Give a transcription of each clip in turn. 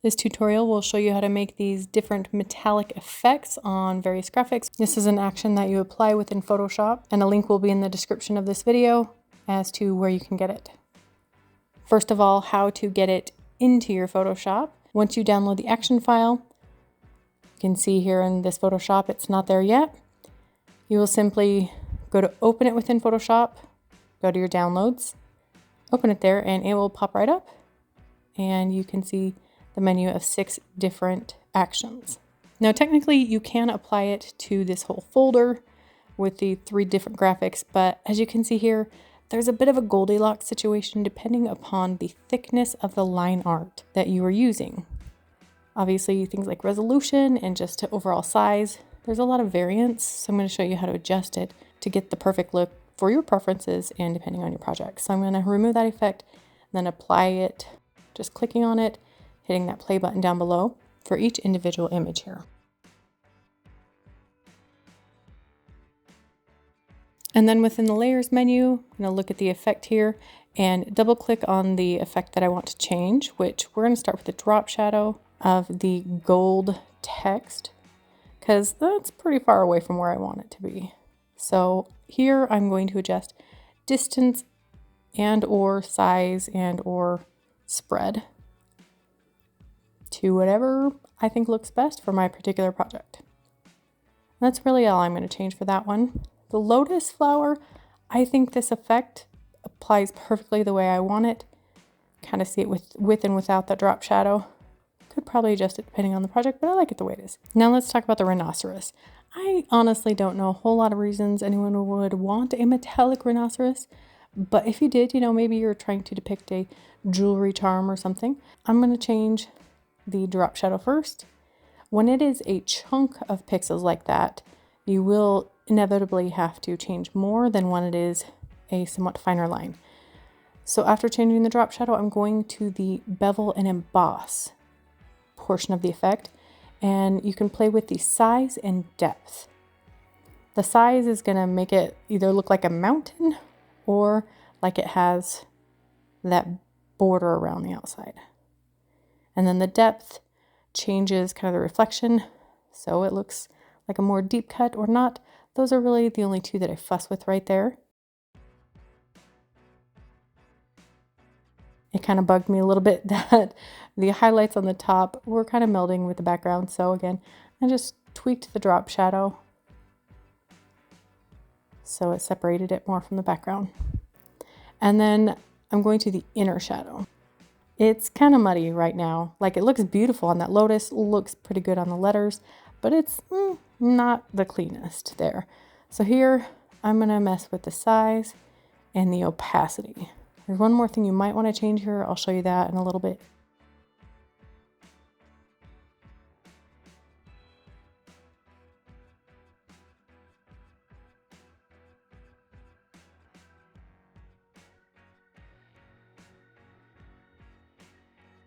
This tutorial will show you how to make these different metallic effects on various graphics. This is an action that you apply within Photoshop, and a link will be in the description of this video as to where you can get it. First of all, how to get it into your Photoshop. Once you download the action file, you can see here in this Photoshop, it's not there yet. You will simply go to open it within Photoshop, go to your downloads, open it there, and it will pop right up. And you can see the menu of 6 different actions. Now, technically, you can apply it to this whole folder with the 3 different graphics, but as you can see here, there's a bit of a Goldilocks situation depending upon the thickness of the line art that you are using. Obviously, things like resolution and just overall size, there's a lot of variance, so I'm going to show you how to adjust it to get the perfect look for your preferences and depending on your project. So I'm going to remove that effect, then apply it, just clicking on it, hitting that play button down below for each individual image here. And then within the layers menu, I'm going to look at the effect here and double click on the effect that I want to change, which we're going to start with the drop shadow of the gold text because that's pretty far away from where I want it to be. So here I'm going to adjust distance and or size and or spread to whatever I think looks best for my particular project. That's really all I'm going to change for that one. The lotus flower, I think this effect applies perfectly the way I want it. Kind of see it with and without the drop shadow. Could probably adjust it depending on the project, but I like it the way it is. Now let's talk about the rhinoceros. I honestly don't know a whole lot of reasons anyone would want a metallic rhinoceros, but if you did, maybe you're trying to depict a jewelry charm or something. I'm going to change the drop shadow first. When it is a chunk of pixels like that, you will inevitably have to change more than when it is a somewhat finer line. So after changing the drop shadow, I'm going to the bevel and emboss portion of the effect, and you can play with the size and depth. The size is going to make it either look like a mountain or like it has that border around the outside. And then the depth changes kind of the reflection, so it looks like a more deep cut or not. Those are really the only 2 that I fuss with right there. It kind of bugged me a little bit that the highlights on the top were kind of melding with the background. So again, I just tweaked the drop shadow so it separated it more from the background. And then I'm going to the inner shadow. It's kind of muddy right now. Like, it looks beautiful on that lotus, looks pretty good on the letters, but it's not the cleanest there. So here I'm going to mess with the size and the opacity. There's one more thing you might want to change here. I'll show you that in a little bit.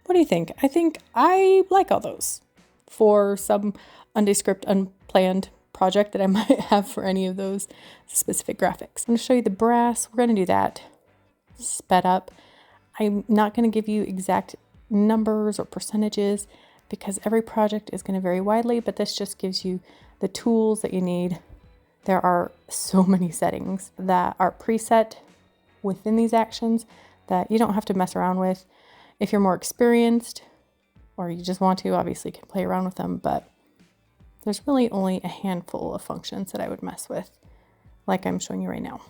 What do you think? I think I like all those for some undescript, unplanned project that I might have for any of those specific graphics. I'm going to show you the brass. We're going to do that sped up. I'm not going to give you exact numbers or percentages because every project is going to vary widely, but this just gives you the tools that you need. There are so many settings that are preset within these actions that you don't have to mess around with. If you're more experienced or you just want to, obviously you can play around with them, but there's really only a handful of functions that I would mess with, like I'm showing you right now.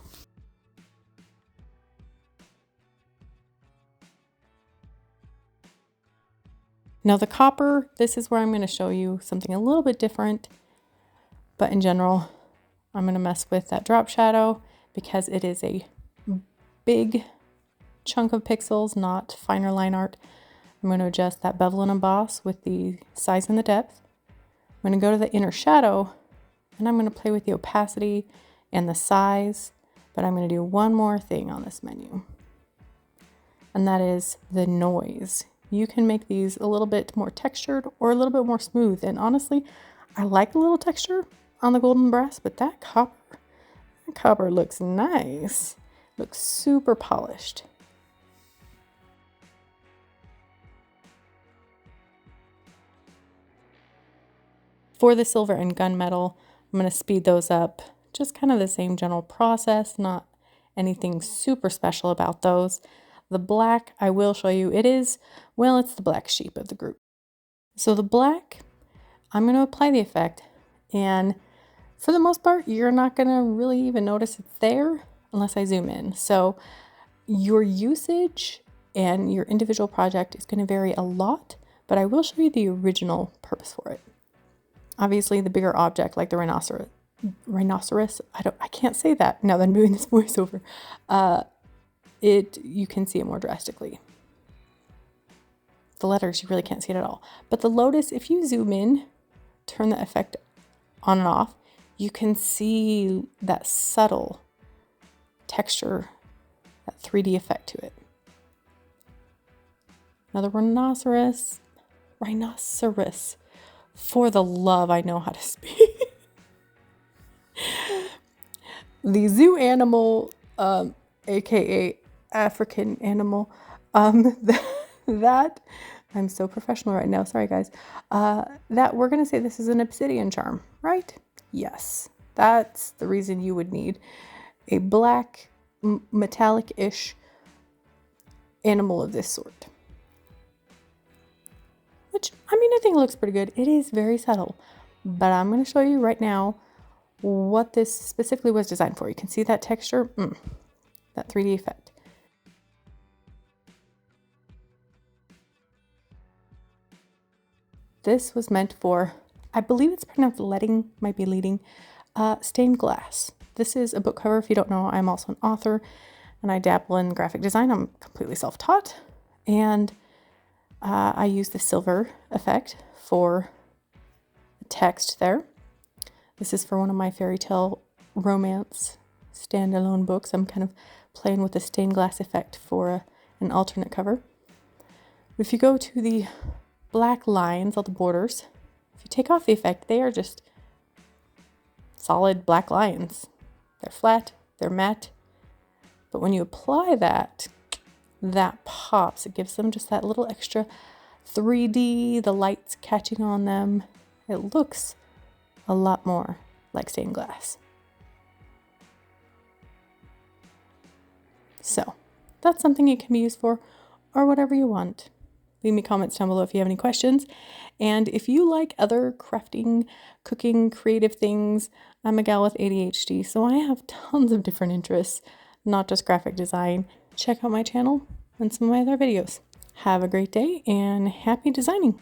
Now the copper, this is where I'm going to show you something a little bit different, but in general, I'm going to mess with that drop shadow because it is a big chunk of pixels, not finer line art. I'm going to adjust that bevel and emboss with the size and the depth. I'm going to go to the inner shadow and I'm going to play with the opacity and the size, but I'm going to do one more thing on this menu, and that is the noise. You can make these a little bit more textured or a little bit more smooth, and honestly, I like a little texture on the golden brass, but that copper looks nice. Looks super polished. For the silver and gunmetal, I'm going to speed those up. Just kind of the same general process, not anything super special about those. The black, I will show you, it's the black sheep of the group. So the black, I'm going to apply the effect, and for the most part, you're not going to really even notice it's there unless I zoom in. So your usage and your individual project is going to vary a lot, but I will show you the original purpose for it. Obviously, the bigger object, like the rhinoceros, I can't say that now that I'm doing this voiceover. You can see it more drastically. The letters, you really can't see it at all. But the lotus, if you zoom in, turn the effect on and off, you can see that subtle texture, that 3D effect to it. Another rhinoceros. For the love, I know how to speak. The zoo animal, aka African animal, that I'm so professional right now. Sorry, guys. That we're going to say this is an obsidian charm, right? Yes. That's the reason you would need a black, metallic-ish animal of this sort. Which, I mean, I think it looks pretty good. It is very subtle. But I'm going to show you right now what this specifically was designed for. You can see that texture, that 3D effect. This was meant for, I believe it's pronounced leading, might be leading, stained glass. This is a book cover. If you don't know, I'm also an author and I dabble in graphic design. I'm completely self-taught, and I use the silver effect for the text there. This is for one of my fairy tale romance standalone books. I'm kind of playing with the stained glass effect for an alternate cover. If you go to the black lines, all the borders, if you take off the effect, they are just solid black lines. They're flat, they're matte, but when you apply that pops. It gives them just that little extra 3D, the light's catching on them. It looks a lot more like stained glass. So that's something it can be used for, or whatever you want. Leave me comments down below if you have any questions. And if you like other crafting, cooking, creative things, I'm a gal with ADHD, so I have tons of different interests, not just graphic design. Check out my channel and some of my other videos. Have a great day and happy designing!